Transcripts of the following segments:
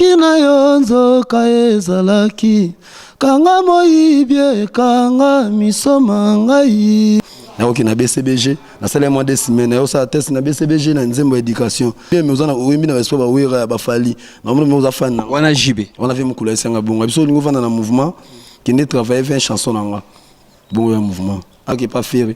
Soki na yo nzoka ezalaki kanga moyibie kanga misoma ngai naoki na BCBG na sala mois de semaine na osa test na BCBG na nzembo éducation bien mais ozana oyimbi na espoir ba wira ya bafali na mo za fan na wana jibe on avait mukula esenga bonga biso lingo vanda na mouvement qui ne travaille 20 chansons nanga bon ya mouvement aki pas faire.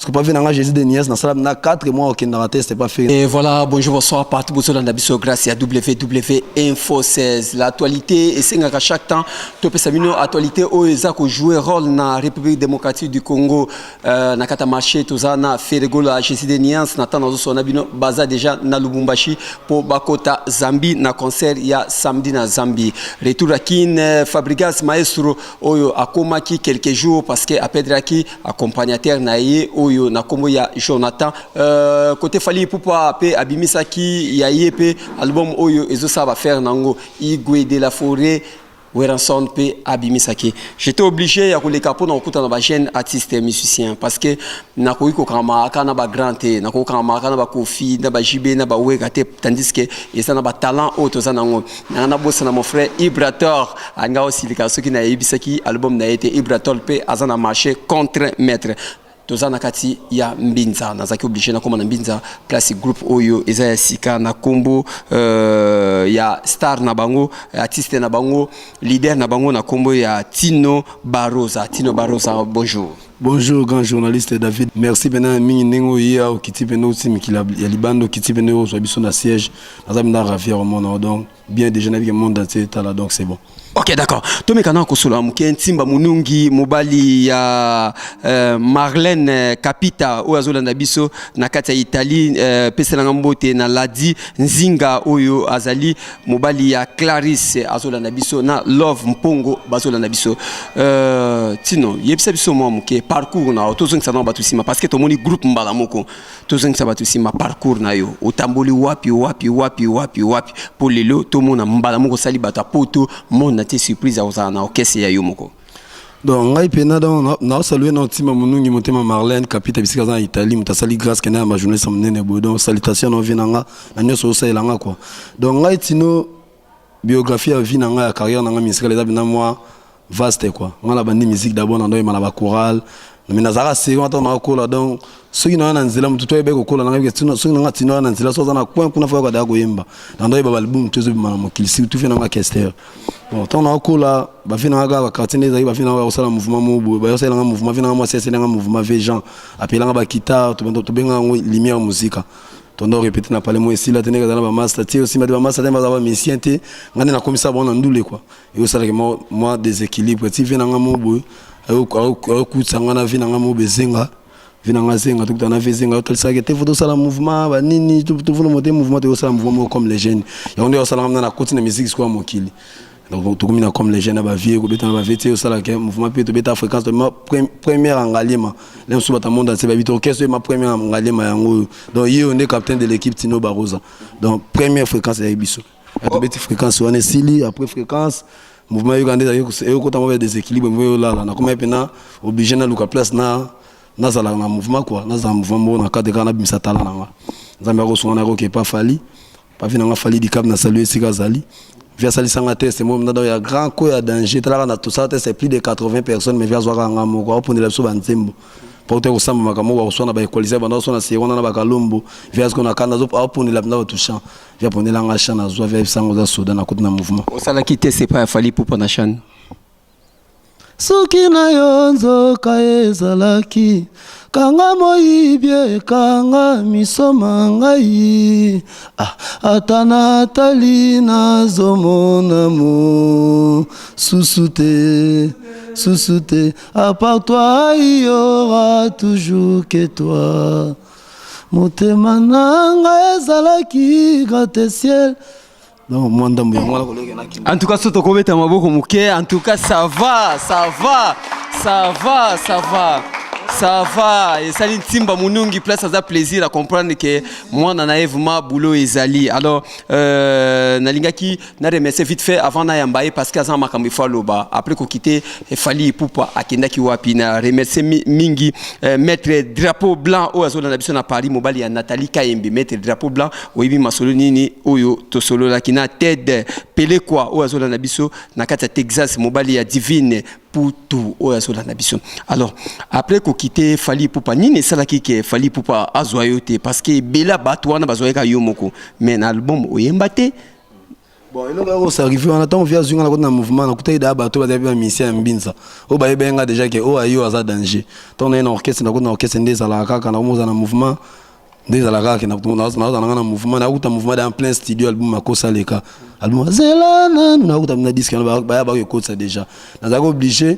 Ce que pas vu dans Jésus de Nias, dans 4 mois aucun raté, c'était pas fait. Et voilà, bonjour, bonsoir, partout, bonsoir dans la grâce à WW Info 16. L'actualité, et c'est à chaque temps, tu peux savoir l'actualité où ils ont joué rôle dans la République démocratique du Congo, dans le marché, tout ça, dans Ferrego, la Jésus de Nias, dans son abino, basé déjà dans Lubumbashi, pour Bakota, Zambie, dans concert, il y a samedi dans Zambie. Retour à Kin, Fabrigas Maestro, où a comaki quelques jours, parce que à Pedraki, accompagnateur, naïe, na kombo ya Jonathan côté Fali Ipupa pe abimisaki ya yepe album oyo ezo ça va faire nango Igwe de la forêt Weranson pe abimisaki. J'étais obligé ya koleka po na okuta na ba jeune artiste et musicien parce que na koyi ko kama kana ba grand te na ko kama kana ba Kofi na ba JB na ba Wega te tandis que ça na ba talent auto za nango na bossa na mon frère Ibrator anga aussi le cas qui na yebisaki album na été Ibrator pe azana marché contre maître toza nakati ya Mbinza nazaki obligé na koma na Mbinza place groupe oyo eza ya sika na kombo ya star na bango artiste na bango leader na bango na kombo ya Tino Barosa. Bonjour. Bonjour grand journaliste David. Merci bena mingi nengo ya okiti bena aussi mikila ya libando kiti bena o biso na siège nazamina ravir au monde donc bien déjà na monde entier là donc c'est bon. Ok, d'accord. Tome kana kosula muke ntimba munungi mobali ya Marlène Kapita oyo azolanda biso na kati ya Italie peselanga mbote na Ladi Nzinga oyo azali mobali ya Clarisse azolanda biso na Love Mpongo bazolanda biso Tino yebisa biso mwa muke parcours na tozongisa na batu sima parce que tomoni groupe mbala moko tozongisa batu sima parcours na yo otamboli wapi pour lelo tomona mbala moko sali batu poto mon été surprise à Ozana orchestre ya yomoko. Donc ngai pena donc na saluer na tima munungi motema Marlène Kapita bisika za Italie mutasali grâce kena ma journée sa munene bo donc salutation no vinanga na nyoso osalanga quoi. Donc ngai tino biographie ya vie nanga ya carrière nanga musicale eza bina moi vaste quoi. Ngala bandi musique d'abord na ndoy mala ba chorale mais nazara second attend na kola donc soki na nzela mutu toyebe ko kola nanga tino soki nanga tino na nzela so za na point kuna fa ka da ko yemba na ndoy ba album tozo bima na mokilisi tu fina nga kester. Bon, tant on a encore là, bah finalement gars, quartier des amis, bah finalement on sait le mouvement mobile, bah on sait le mouvement, finalement moi c'est le mouvement Véjan, après là on va guitare, tout bien lumière musique, ton doit répéter n'a pas les mots ici là, tenez dans la masse, tu aussi mais dans la masse, t'es pas musicien, t'es, on est na comme ça bon on doule quoi, et aussi que moi déséquilibre, tu viens dans un mobile, au coup ça on a vu dans un mobile zenga. Vinanga zenga tout dans zenga tout ça que te photo ça le mouvement ba nini tout le monde mouvement te ça le mouvement comme les jeunes et on est ça na continue musique quoi mon kili. Donc tout comme comme les jeunes ba vie ko betana ba vie ça la mouvement peut beta fréquence de ma première engalema là sous bata monde c'est ba bito orchestre ma première engalema yango donc hier on est capitaine de l'équipe Tino Barosa donc première fréquence ya biso to beti fréquence on est sili après fréquence mouvement ugandais et ko tamo déséquilibre là na comme pena obligé na luka place na nazala na mouvement quoi nazala mouvement na cadre kana bimisa tala nanga nzambe ko sona ko ke pas fali pas finanga fali di cap na saluer sika zali via sali sanga test moi na ya grand ko ya danger tala na tout ça c'est plus de 80 personnes mais via zwaka nga moko pour la so banzembo pour te kusamba makamo wa sona ba equaliser bana sona si wana na bakalombo via ce qu'on a kana zo pour la na tout champ via pour la champ na zo via sango za soda na côté na mouvement au sala quitter c'est pas fali pour na chan soki na yo nzoka ezalaki kanga moyibie kanga misoma ngai ata natali nazomona mo susute à part toi il y aura toujours que toi motema nanga ezalaki gratte ciel. Non, en tout cas, surtout qu'on met un maboko mouké, en tout cas, ça va. Ça va, et ça timba munungi place ça plaisir à comprendre que moi na vraiment boulot ezali. Alors nalingaki na remercier vite fait avant na yambaye parce que ça makambi faloba après ko quitter Fali Ipupa akendaki wapi na remercier mingi maître drapeau blanc au azola na biso na Paris mobali ya Nathalie Kayembe maître drapeau blanc oyibi masolo nini oyo to solo la kina Ted Pele quoi o azola na biso na kati ya Texas mobali ya Divine pour tout o azola na biso. Alors après ko quitter Fally Ipupa nini salaki ke Fally Ipupa azoyote parce que bela bato wana bazoyeka yo moko mais na album oyemba te. Bon, il est arrivé, on attend via Zunga na mouvement, on a des bateaux, on a des missions Mbinza. Au Baïbenga déjà que oh ayo a danger. Ton un orchestre, on a orchestre des alaka quand on a un mouvement des alaka qui n'a pas un mouvement, on a un mouvement dans plein studio album à Kosa Leka. Album Zelana, on a un disque on va ba ça déjà. On a obligé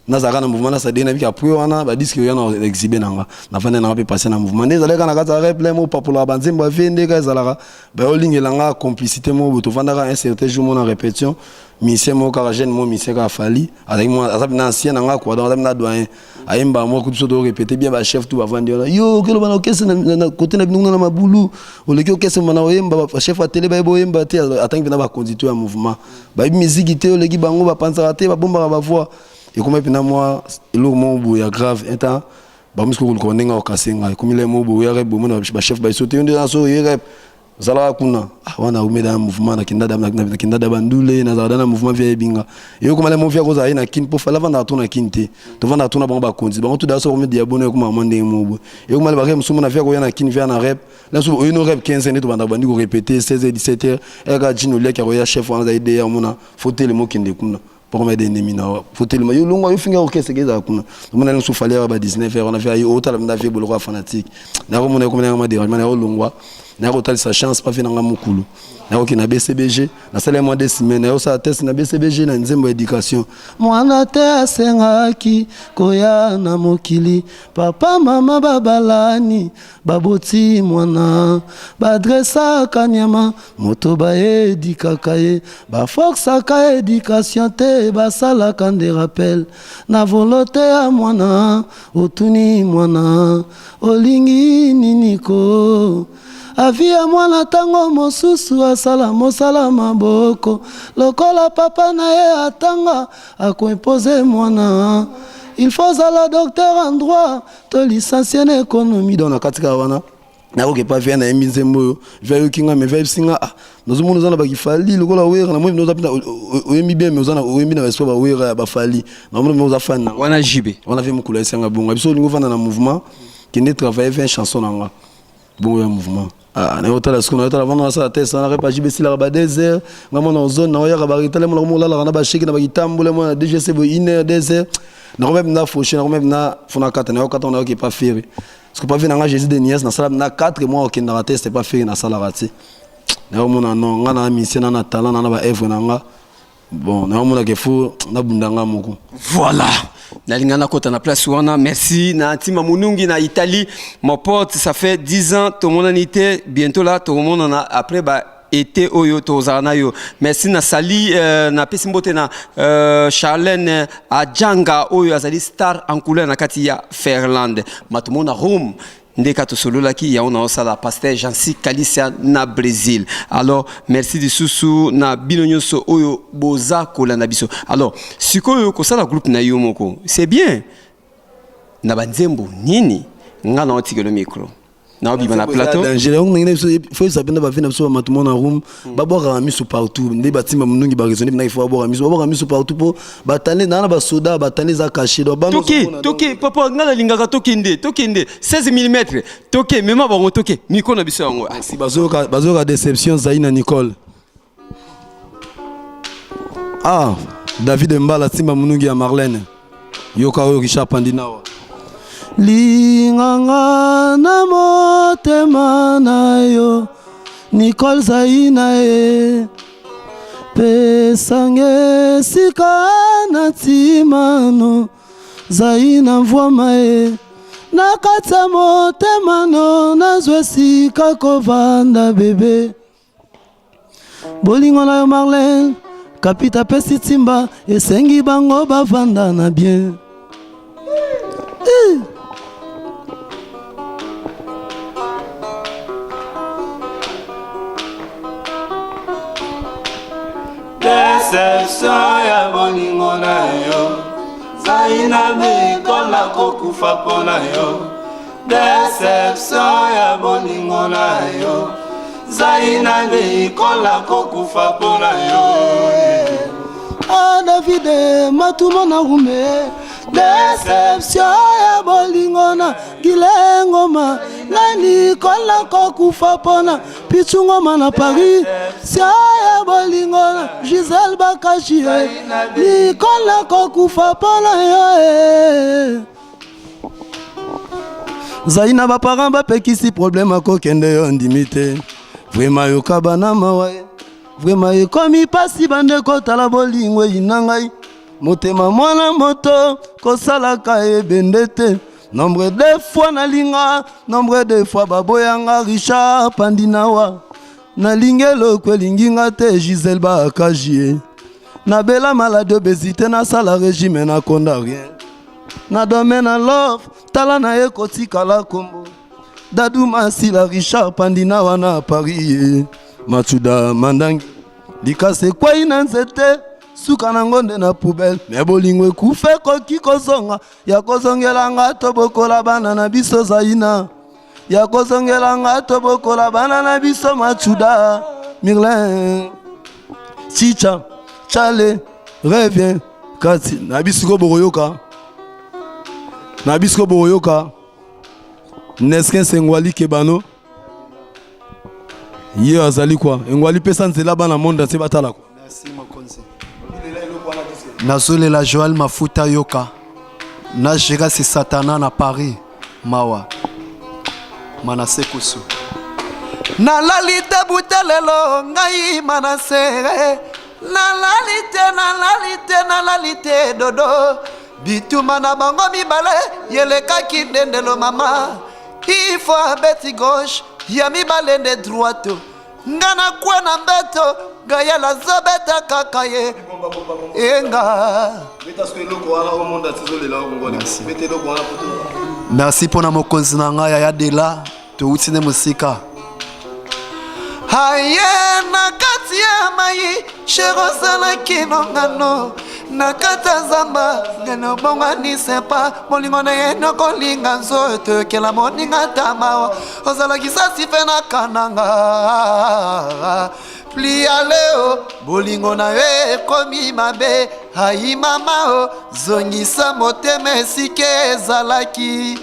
nazaka na mouvement na ça dena après on a ba disque yo na exhiber nanga na fanda na passer na mouvement des alaka na kata rap les mots popular banzembo vende ka zalaka ba olingela complicité mo to fanda un certain jour mon en répétition mission mo ka jeune mo mission ka Fally avec moi azab na ancien nanga quoi donc na doyen ayemba mo ko to répéter bien ba chef tout ba vendre yo que le bana okese na côté na binunga na mabulu oleki okese mana oyemba ba chef a télé ba boyemba te atangi na ba conduire un mouvement ba musique te oleki bango ba penser te ba bomba ba voix. Et comme puis moi le mot ya grave un temps ba musiko ko kondenga o kasenga comme le mot ya rep bo mona ba chef ba sauter on so rep zala kuna wana umeda mouvement na kinda da bandule na zala na mouvement via binga et comme le mot via ko za ina kin po fala vanda tuna kinte to vanda tuna bango ba konzi bango tout da so remettre abonné comme amande mo et comme le ba rem sumuna via ko yana kin via na rep là so une rep 15 ne to banda bandi ko répéter 16h 17h et ga jino le ka ya chef wana za idée mona faut le mot kinde kuna pour mettre des ennemis na faut tellement yo longo yo finga orchestre keza kuna mona nso fallait ba 19h on a fait yo autant la vie boloko fanatique na ko mona ko na dérangement na longo na ko sa chance pas finanga mukulu na ko na BCBG na sala mois de semaine yo sa test na BCBG na nzembo éducation mwana te asengaki koya na mokili papa mama babalani baboti mwana badressa kanyama moto ba édikaka ye ba força ka éducation te basala kande rappel na volonté ya mwana otuni mwana olingi niniko avia mwana tango mosusu asala mosala maboko lokola papa na ye atanga akoimpose mwana il faut la docteur en droit to licencié en économie dans la katika wana na ko pas faire na mbinzembo veyo kinga me veyo singa nous monde zana ba Fally lokola wera na mo nous apina oyemi bien mais zana oyemi na espoir ba wera ba Fally na mo nous afana wana jibe on a fait mukula senga bonga biso lingo fana na mouvement qui ne travaille 20 chansons nanga bongo ya mouvement na hôtel ce qu'on a hôtel avant na sa tête na repa jibe sila ba désert ngamo na zone na ya ba ritale mo mo la na ba shiki na ba kitambule mo na DGC bo 1h désert na même na fauché na même na fona 4 na 4 on a qui pas faire parce que pas venir na Jésus de Niès na sala na 4 mois au na raté c'était pas faire na sala raté na mo na non na mission na talent na ba œuvre na nga bon na mo na ke fo na bundanga moko voilà nalingana kota na place wana merci na Ntima Munungi na Italie mon pote ça fait 10 ans tout le monde en était bientôt là tout le monde en a après bah été oyo tozana yo merci na sali na pesimbote na Charlène Adjanga oyo azali star en couleur na kati ya Fairland matumona Rome ndeka to solo laki ya ona osala pasteur Jansi Kalisia na Brésil alors merci de susu na binonyoso oyo boza kola na biso alors sikoyo ko sala groupe na yo moko c'est bien na banzembo nini nga na otike le micro na obi na plateau il faut savoir ba vina so matumo na room ba boka miso partout ndi batima munungi ba raisonner na il faut boka miso partout po batane na ba soda batane za caché do ba toke papa ngala lingaka tokende 16 mm toke mema bango toke miko na biso yango si bazoka déception Zaina Nicole David Mbala Ntima Munungi ya Marlène yoka oyo Richard Pandinawa linganga na motema na yo Nicole Zaina e pesange sika na timano Zaina mvwama e nakata motema no nazwe sika kovanda bebe bolingo na yo Marlène kapita pesi timba esengi bango bavanda na bien Déception ya bolingo na yo Zaina mikola kokufa pona yo Déception ya bolingo na yo zaina beikola kokufa pona yo. Ah David matumona ume deception ya bolingona gilengoma nani kola kokufa pona pichungoma na Paris sia ya bolingona Giselle Bakashi ni kola kokufa pona yo. Zaina ba parents ba pekisi problème akokende yo ndimite vraiment yo kabana mawaye vraiment ekomi pasi bande kotala bolingo inangai motema mwana moto kosalaka ebende te nombre de fois nalinga nombre de fois baboyanga Richard Pandinawa nalingelo kwelinginga te Giselle Bakaji na bela malade obésité na sala régime na konda rien na domaine na love tala na ekotikala kombo Dadou Masila Richard Pandinawa na Paris Matsuda Mandangi Likase kwa ina nzete suka na ngonde na poubelle me bolingwe kufe koki kozonga ya kozongelanga tobokola bana na biso Zaina ya kozongelanga tobokola bana na biso Matsuda Mirlin Chicha Chale revient Kati na bisiko boroyoka na bisiko boroyoka Nesken Sengwali Kebano Ye azali kwa Ngwali pesa nzela bana monde se batala kwa. Merci Mokonzi. Nazole la Joël Mafuta Yoka. Na jira si Satana na Paris Mawa. Manase Kusu. Na lalite butelelo ngai manase. Na lalite dodo. Bituma na bango mibale yeleka kidendelo mama. Il faut beti gauche, yami balende droite. Ngana kwa na mbeto, gaya la zobeta kakaye. Enga. Merci pour na mokonzi na nga ya dela, to utine musika. Haye na kati ya mai, sherosala kinongano. Nakata zamba ngeno bonga ni sepa molingo na yeno kolinga nzoto kela moninga tamawa ozala kisasi fena kananga plia leo bolingo na ye komi mabe hai mama o zongisa motema esike ezalaki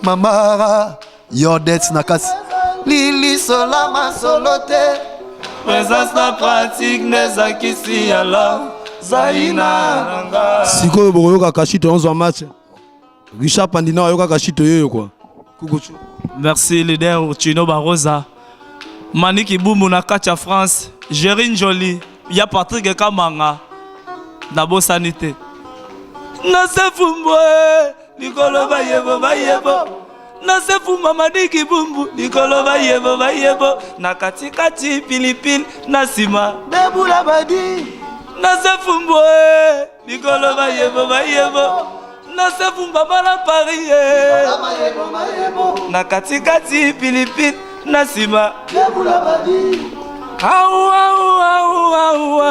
mama yodet nakasi lili sola masolote présence na pratique nezakisi ya love Zaina nanga Siko boroyoka kashito onzo match Richard Pandinawa yoka kashito yoyo kwa Kukuchu. Merci leader Chino Barosa Maniki Bumbu na Kacha France Gérine Jolie ya Patrick Kamanga Nabo Sanité Nasefumbwe Nikolo bayebo Nasefu Mamadiki Bumbu Nikolo bayebo Na katikati pilipili Nasima Debula badi Nasefumbwe Nikolo bayebo Nasefumba bala Paris Na katikati pilipili Nasima Debula badi Aou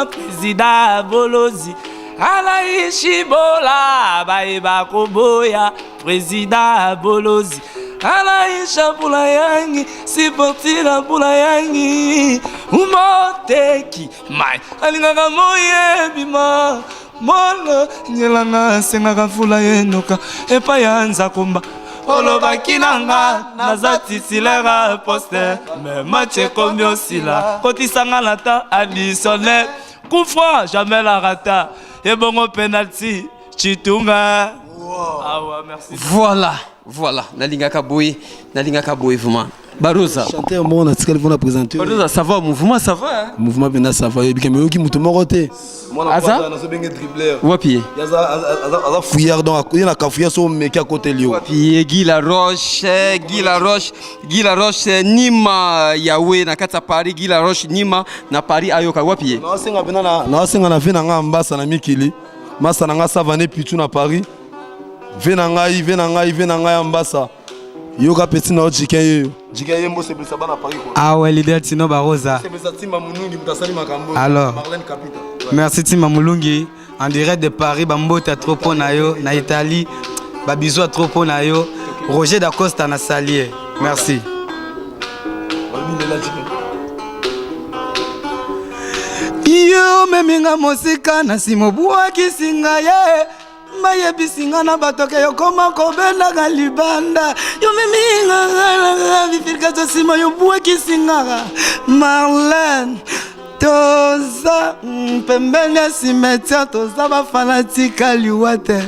Président Bolozi Alaishi Bola Baeba Koboya Président Bolozi Alaisha Pulayangi Siportira Pulayangi Umoteki Mai Alingaka moye bima Mono Nyelanga Sengaka Fulayenoka Epa yanza kumba Oloba kinanga Nazati silera poster Me mache kombio sila Koti sangalata additionnel Coup franc jamais la rata Et bon penalty Chitunga Ah ouais, merci. Voilà, Nalingaka Boy vraiment. Barosa. Chanteur mon na tikali vona présenter. Barosa ça va mouvement ça va hein. Mouvement bena ça va bikeme yoki mutu morote. Mona kwa na so benge dribbler. Wapi? Yaza fouillard donc il ka fouillard so meki à côté lio. Wapi Guy La Roche Nima Yawe na kata Paris Guy La Roche Nima na Paris ayoka wapi? Na senga na vena nga mbasa na mikili. Masa na nga savane pitu na Paris. Vena ngai ambassa. Yoka petit na Jikaye mbo se blessa bana Paris quoi. Ah ouais leader Tino Barosa. Se blessa Tima Mulungi mutasali makambo. Alors Marlène Capita. merci Tima Mulungi en direct de Paris bambota trop na yo na Italie ba bisous trop na yo Roger Dacosta na Salier. Merci. yo meminga mosika na simobwaki singa ye mayebisinga na batoke yokoma kobendaka libanda yo meminga bifirika za sima yo bwaki singa Marlène toza pembeni ya cimetière toza bafanatika liwa te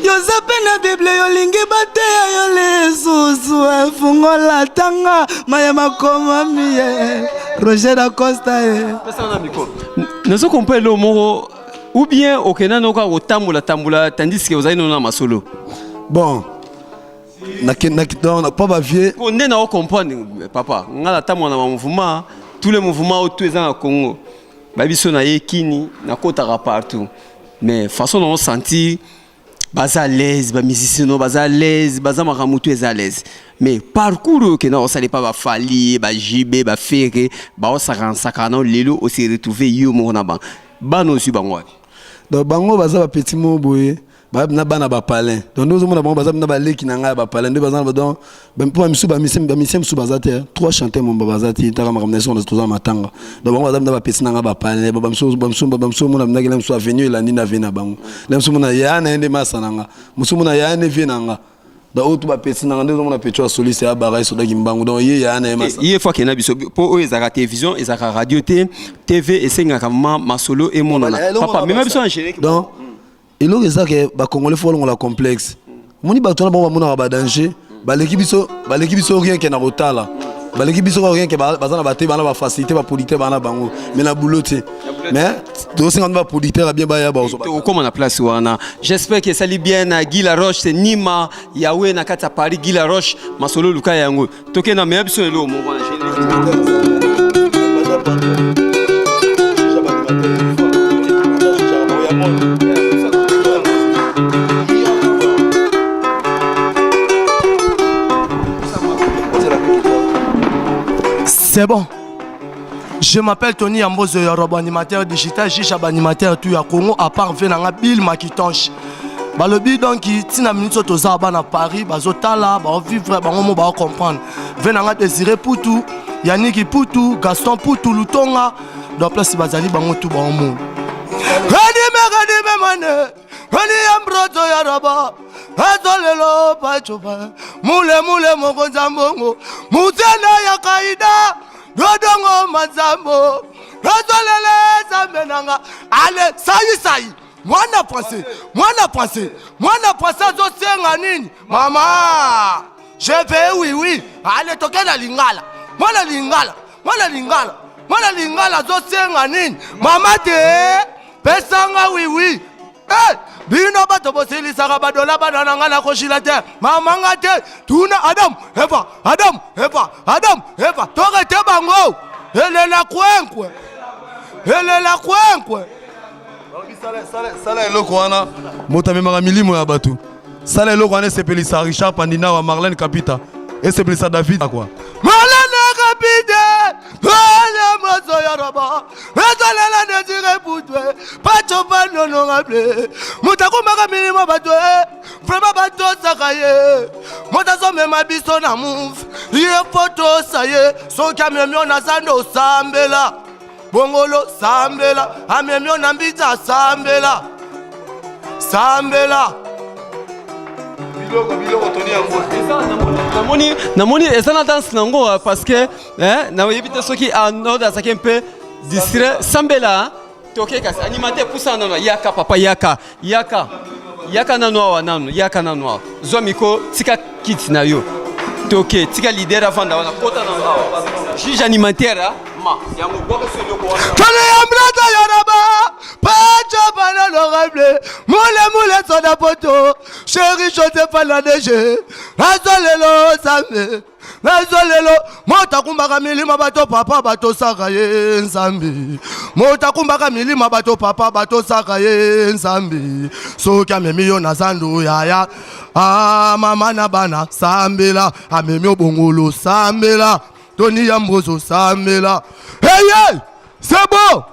yoza mpe na bible yolingi bateya yo lisusu efungola tanga maya makoma miye Roger Dacosta ye nazo comprendre le moko ou bien okena noka kotambola tandis que ozali nona masolo bon na pas bavier on est na comprendre papa ngala tamona na mouvement tous les mouvements autour en Congo babiso na yekini na kota partout mais façon on sentir baza à l'aise ba musicien baza à l'aise baza makamutu est à l'aise mais parcours que na osali pas ba fali ba jibe ba ferre ba osaka na lelo o se retrouver yo mo na ba no su bangwa donc bango baza ba petit mo boye ba na bana ba palin donc nous on a bango baza na ba leki na nga ba palin de baza donc ben pour misu ba misem su baza te trois chanter mon baza te ta ma ramenation de tous en matanga donc bango baza na ba petit na nga ba palin ba misu mo na na misu avenue la nina vena bango la misu mo na ya na ende masananga misu mo na ya ne vena nga da auto ba petit na nga ndezo mo na petro soliste ya barai so da gimbango donc ye ya na masa ye fois que na biso po ezaka télévision ezaka radio TV et senga kama masolo et mon papa même biso enchaîner donc il est ça que ba congolais faut la complexe moni ba tona ba mona ba danger ba l'équipe biso rien que na rotala ba l'équipe biso rien que ba na ba te ba na ba facilité ba polité ba na bango mais na bouloté mais to 50 ba polité bien ba ya ba comment na place wana j'espère que ça li bien na Guy Laroche c'est Nima Yawe na kata Paris Guy Laroche masolo luka yango toke na mais biso elo mo C'est bon. Je m'appelle Tony Ambozo, animateur digital, juge animateur tout à Congo, à part Venanga Bill Makitonche. Le but donc qui tina minute toza na Paris, bazotala, ba vivre, ba ngomo ba comprendre. Venanga Désiré Poutou, Yannick Poutou, Gaston Poutou Lutonga, donc place bazali bango tout ba ngomo. Radime mane, Rani Ambrozo Yaraba. Azolelo pachoba mule mokonzambongo mutena ya kaida dodongo mazambo azolele zamenanga ale sai mwana pensé zo senga nini mama je vais oui ale tokena lingala mwana lingala zo senga nini mama te pesanga oui bino bato bosilisaka badola banananga na koshila te mamanga te tuna Adam Eva torete bango elela kwenkwe sala eloko wana moto amemaka milimo ya bato sala eloko wana esepelisa Richard Pandina wa Marlène Kapita esepelisa David quoi Marlène Kapita mozo yaraba ezalela Désiré Poutou pacho banono ngable mutakumaka milimo bato vraiment bato sakaye motazo mema biso na move ye photo saye son camion na sando sambela bongolo sambela amemio na mbita sambela biloko Tony yango namoni eza na danse nango parce que na yebite soki en ordre azaki un peu distrait sambela toke kasi animateur poussa nano yaka papa yaka nano awa nano yaka nano awa zwa miko tika kit na yo toke tika leader avanda wana kota nano awa juge animateur ma yango boko selo ko wana Tony Ambrata Yaraba pacha bana l'orable mule soda poto chéri chote pas la DG Nazolelo mota kumbaka milima bato papa bato saka ye nzambi mota kumbaka milima bato papa bato saka ye nzambi soki amemi yo na zandu yaya mama na bana sambela amemi obongolo sambela Tony Ambozo sambela hey c'est bon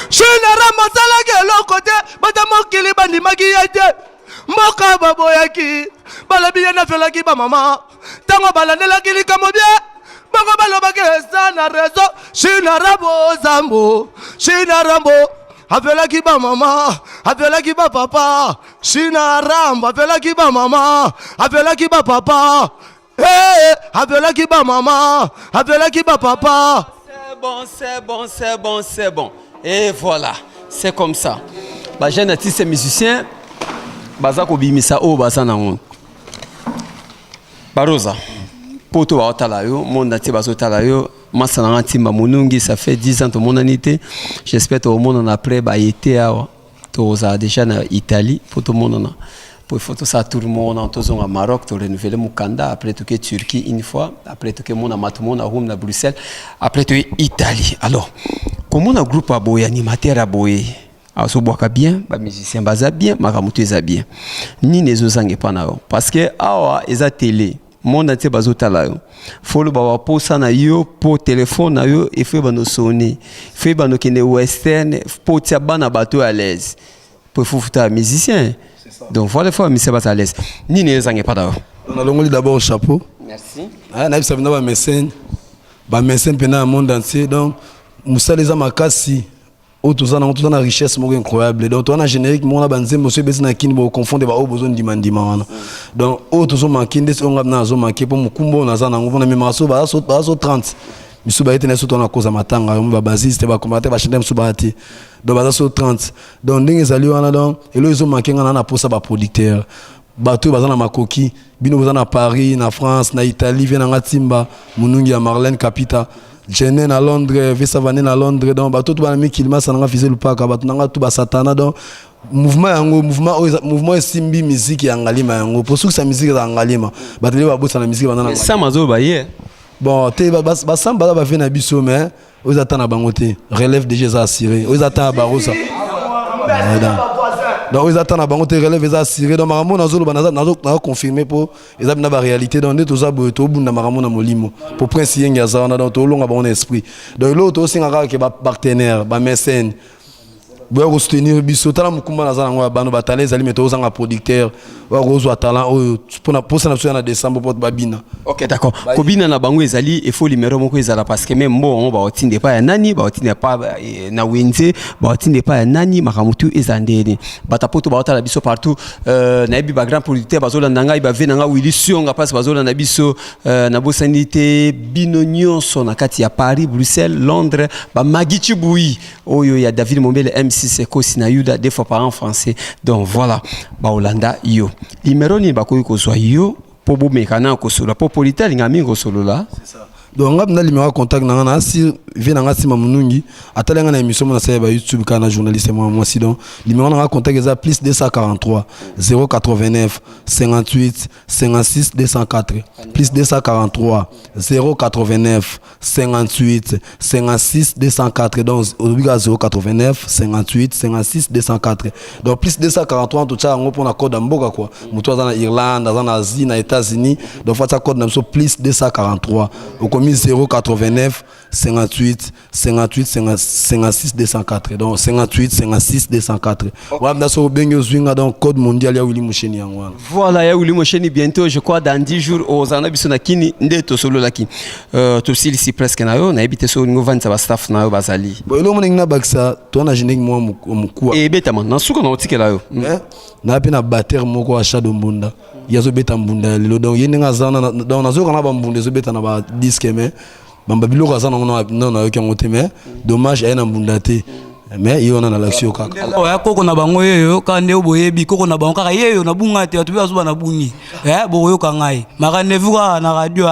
Général Mosala ke côté bata mokili bandimaki yete mboka baboyaki balabi na felaki ba mama tango balandelaki likambo bien bango balobaki eza na réseau China Rambo Zambo China Rambo appelaki ba mama appelaki ba papa China Rambo appelaki ba mama appelaki ba papa appelaki ba mama appelaki ba papa. C'est bon. Et voilà, c'est comme ça. Bah, jeune artiste et musicien, baza ko bimisa o baza na on. Baroza. Poto ba otalayo, monde ati bazo talayo, masana ntimba munungi, ça fait 10 ans to mon anité. J'espère que au monde après ba été à toza déjà na Italie, poto monde na. Pour photo ça tout le monde en tous au Maroc, to renouveler Mukanda, après tout que Turquie une fois, après tout que mon amatumo na Rome na Bruxelles, après tout Italie. Alors, comment un groupe aboye animateur aboye aso boka bien, ba musicien baza bien, makamutu eza bien. Ni nezo zange pa na yo parce que awa eza télé. Monde entier bazo tala yo. Faut ba posa na yo po téléphone na yo et fait ba no sonner. Fait ba no kene western po tia bana bato à l'aise. Pour fouta musicien. Donc voilà fois monsieur bata à l'aise. Ni nezo zange pa na yo. On a longoli d'abord au chapeau. Merci. Ah na bisa ba mécène. Ba mécène pena monde entier donc Moussa les amakasi. Tout ça na richesse incroyable. Donc on a générique mon banze monsieur bezina kini bo confondre ba o besoin dimandima. Donc tout ça manqué des on na zo manqué pour mukumbo na za na ngona memaso ba so 30. Misu ba etene so tona koza matanga ba basiste ba combattre ba chanter misu ba ti. Donc ba so 30. Donc ndenge ezali wana donc elo ezo manqué ngana na posa ba producteur. Bato baza na makoki bino baza na Paris, na France, na Italie, vient na Timba, munungi ya Marlène Capita. Jeune à Londres, Vessavané à Londres, donc bateau tout banami kilma ça n'a fait le pas bateau n'a tout bas satana donc mouvement simbi musique ya ngalima yango pour ceux que sa musique ya ngalima bateau ba bossa na musique banana ça mazo baye bon te ba samba ba na biso mais aux attana bangote relève déjà ça assuré aux attana barosa donc ils attendent à bangote relève ils assuré donc maramo na zolo banaza na confirmer pour ils a na réalité donc tout ça boto bunda maramo na molimo pour prince yenga za na donc to longa bon esprit donc l'autre aussi ngaka ke ba partenaire ba mécène boya ko soutenir biso tala mukumba na za ngwa bano batale zali meto za nga producteur wa rozo talent pour ça na décembre pour babina. OK d'accord. Kobina na bango ezali il faut numéro moko ezala parce que même bon on va otinde pas ya nani ba otinde pas na wenze ba otinde pas ya nani makamutu ezandeni. Batapoto ba otala biso partout na ebi ba grand producteur bazola ndanga iba venanga Willy Sionga passe bazola na biso na bosanité bino nyonso na kati ya Paris, Bruxelles, Londres, ba Magichi Boui oyo ya David Mombele MC Seko Sinayuda des fois par en français. Donc voilà, ba Holanda yo. Numéro ni bakoyi ko zwa yo po bo mekana ko solo po politel ngami ko solo là. C'est ça. Donc ngap na numéro contact na na si vient na sima munungi atalenga na émission na sa YouTube kana journaliste moi si donc numéro na contact eza plus 243 089 58 56 204 plus 243 089 58 56 204 donc obiga 089 58 56 204 donc plus 243 tout ça on pour na code mboka quoi muto za na Irlande za na Asie na États-Unis donc fa code na so plus 243 089 58 58 56 204 donc 58 56 204 voilà so bengo zwinga donc code mondial ya Willy Musheni yango voilà ya Willy Musheni bientôt je crois dans 10 jours aux anabisona kini ndeto solo laki to si presque na yo na ebite so ngo vanta ba staff na yo bazali bo elo moninga baksa to na génique moi mukua e betama na suka na otikela yo na pe na batteur moko a Shadow Mbunda yazo beta mbunda lelo donc yeninga zana donc nazo kana ba mbunda zo beta na ba disque mais bamba biloko zana non na yo kangote mais dommage ayena mbunda te mais yona na l'action kaka oya koko na bango yeyo ka nde boyebi koko na bango kaka yeyo na bunga te atu bazuba na bungi boyo ka ngai maka nevuka na radio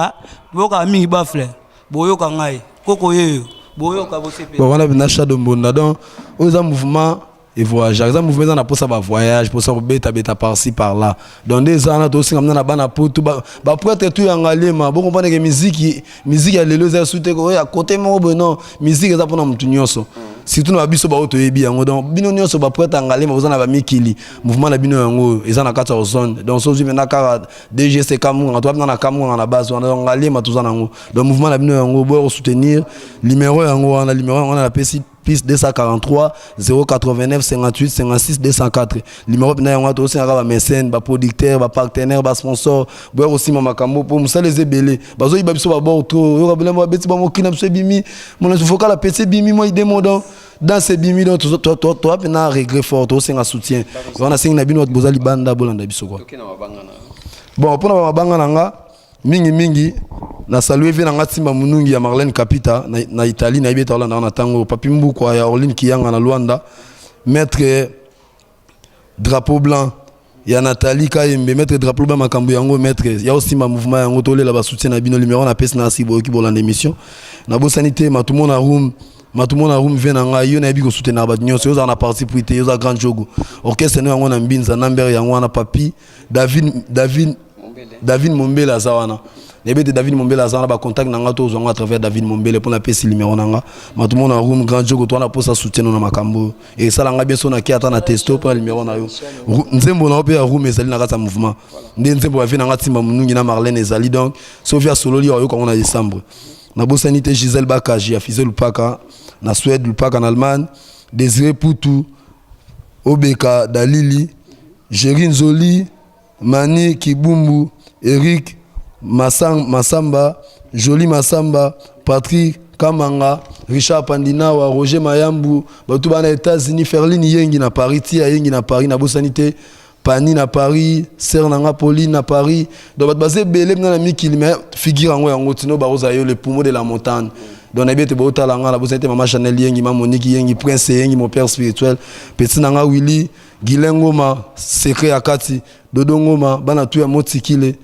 boka mingi bafle boyo ka ngai koko yeyo boyo ka bosepe bon wana na Shadow Mbunda donc oza mouvement et voyage exemple mouvement na pour ça ba voyage pour ça beta par-ci par-là donc des ans to singa na bana poto ba prêtre tout yangalema bon comprendre que musique ya lelo za soute ko ya côté mo non musique za pona mutu nyonso surtout na biso ba oto yebi yango donc bino nyonso ba prêtre yangalema ozana ba mikili mouvement na bino yango eza na kata zone donc so jime na kara DGC kamunga to na kamunga na base on yangalema tout ça nango donc mouvement na bino yango bo soutenir numéro yango na numéro on a la PC plus 243 089 58 56 204 numéro na yango to senga ba mécène ba producteur ba partenaire ba sponsor boya aussi mama kambo pour musala les ebele bazo yiba biso ba bord to yo ka bela ba beti ba mokina biso bimi mon foka la petit bimi moi idemo donc dans ces bimi donc toi na regret fort to senga soutien on a senga na bino bozali banda bolanda biso quoi bon pour na mabanga nanga mingi na saluer ve nanga timba munungi ya Marlène Kapita na Italie na ibeta Hollande na tango papi mbuko ya Orline Kiyanga na Luanda maître drapeau blanc ya Nathalie Kayembe maître drapeau blanc makambo yango maître ya aussi ma mouvement yango tolela ba soutien na bino numéro na pesa na sibo ki bolanda émission na bo sanité matumo na room venanga yo na bi ko soutenir ba nyonso yo za na participer yo za grand jogo orchestre no yango na mbinza number yango na papi David Mombele azawana nebete David Mombele azana ba contact nanga to zonga à travers David Mombele pour na pesi numéro nanga matumo na room grand jogo to na posa soutien na makambo et ça langa bien so na ki ata na testo pour numéro na yo nzembo na ope ya room ezali na kata mouvement ndi nzembo ba vina ngati timba munungi na Marlène ezali donc Sofia Sololi yo ko na décembre na bosanité Gisèle Bakaji ya Fizel Lupaka na Suède Lupaka en Allemagne Désiré Poutou Obeka Dalili Jérin Zoli Mani Kibumbu Eric Massamba Jolie Massamba Patrick Kamanga Richard Pandinawa Roger Mayambu batu bana États-Unis Ferline Yengi na Paris Tia Yengi na Paris na bosanité Pani na Paris Ser nanga Pauline na Paris donc bat basé belé na mikili mais figure yango tino baroza yo le poumon de la montagne donc na bete bota langa la bosanité mama Chanel Yengi mama Monique Yengi Prince Yengi mon père spirituel petit nanga Willy Gilengoma secret akati Dodongoma bana tu ya motikile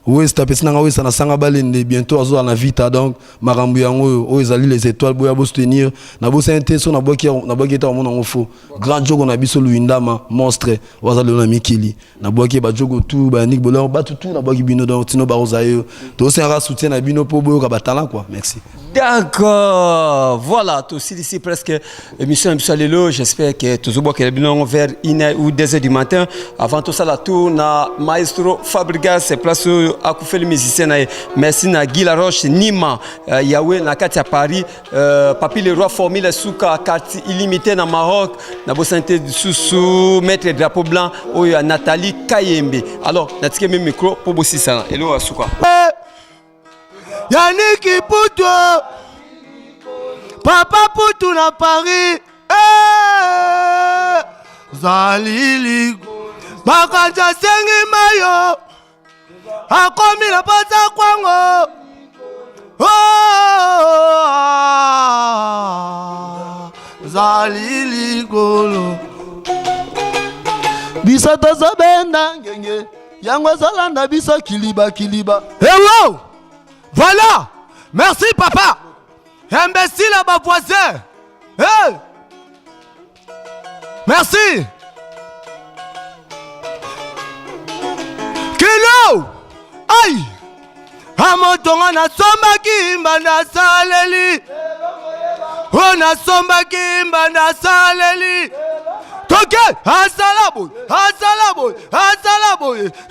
Ouest tapesi nanga Ouest na sanga balende bientôt azo na vita donc makambo yango o ezali les étoiles boya bo soutenir na bo santé so na boki ta mona ngofo grand jogo na biso luindama monstre wazali na mikili na boki ba jogo tout ba Nick Bolor ba tout na boki bino donc tino barozayo to senga soutien na bino po boyo ka batala quoi merci. D'accord, voilà, tout ici presque émission Lelo. J'espère que tout le monde est vers 1h ou 2h du matin. Avant tout ça, la tour na Maestro Fabregas, c'est place à Koufé le musicien. Merci na Guy Laroche, Nima, Yahweh na Katia Paris, Papi le roi formule Souka, quartier illimité na Maroc, na Bosanté Soussou, Maître Drapeau Blanc, Oya Nathalie Kayembe. Alors, natike même micro pour bosser ça. Hello Souka. Yannick Poutou Papa Poutou na Paris Zalili Bakanja sengi mayo Akomi na pata kwango Zalili golo Bisa tazabenda ngenge Yango zalanda bisa kiliba Hello. Voilà. Merci papa. Imbécile à ma voisin. Hey. Merci. Kilo. Aïe. Amotonga na somba kimba na saleli. On a somba kimba na saleli. Toke, Asalaboy.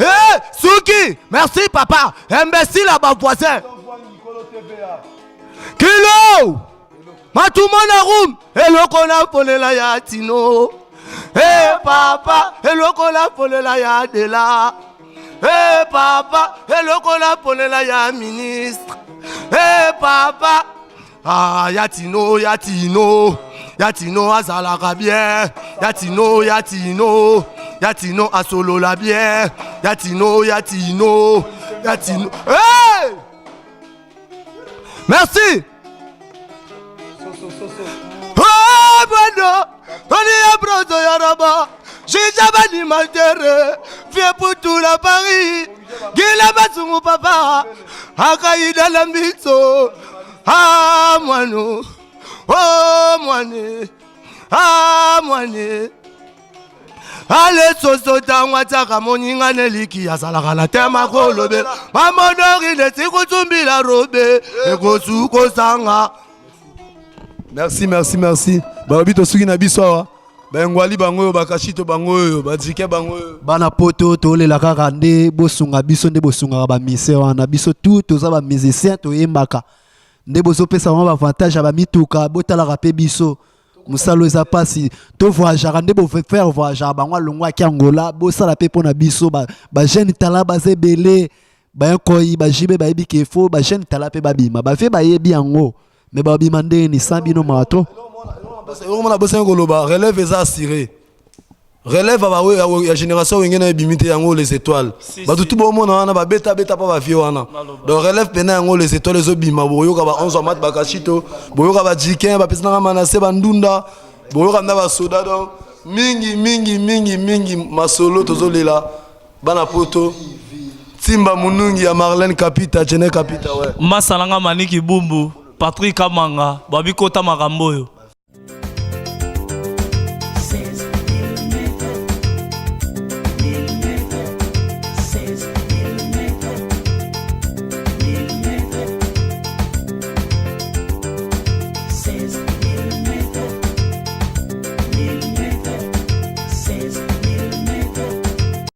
Eh, Suki, merci papa. Imbécile à ma voisin. Kilo, Matumona room. Eloko na polela ya Tino. Eh papa, eloko na polela ya Dela. Eh papa, eloko na polela ya ministre. Eh papa, ah Yatino. Yatino azalaka bien. Yatino asolola bien. Yatino. Hey! Merci. Oh bueno, on est à Brodo Yaraba. J'ai jamais maltere. Viens pour tout la Paris. Gila basungu papa. Akaïda la mitso. Ah moano. Oh moane. Ale soso tangwa taka moninga neliki ya salaka la tema kolobe. Mamonori neti kutumbi la robe. Eko suko sanga. Merci. Babito suki na biso. Bengwali bangoyo bakashito bangoyo badike bangoyo. Bana poto tolela kaka nde bosunga biso nde bosunga ba mise wana biso tout toza ba musicien to yembaka. Nde bozo pesa ba avantage ba mituka botala rapé biso. musalo eza pasi to voyager nde bo faire voyager bango longwa ki Angola bo sala pe pona biso ba jeune tala baze belé ba koyi ba jibe ba yebi ke fo ba jeune tala pe babima ba fe ba yebi yango mais ba bima nde ni sambino mato on a besoin de l'oba relève eza assuré relève la génération wengena bimite yango les étoiles ba tout bon monde wana ba beta pa ba vie wana donc relève pena yango les étoiles les obima boyoka ba 11 mat ba kashito boyoka ba jiken ba pesna manase ba ndunda boyoka na ba soda donc mingi masolo tozolela bana poto Timba Munungi ya Marlène Kapita Jene Kapita ouais Masalanga Maniki Bumbu Patrick Kamanga Babi Kota Maramboyo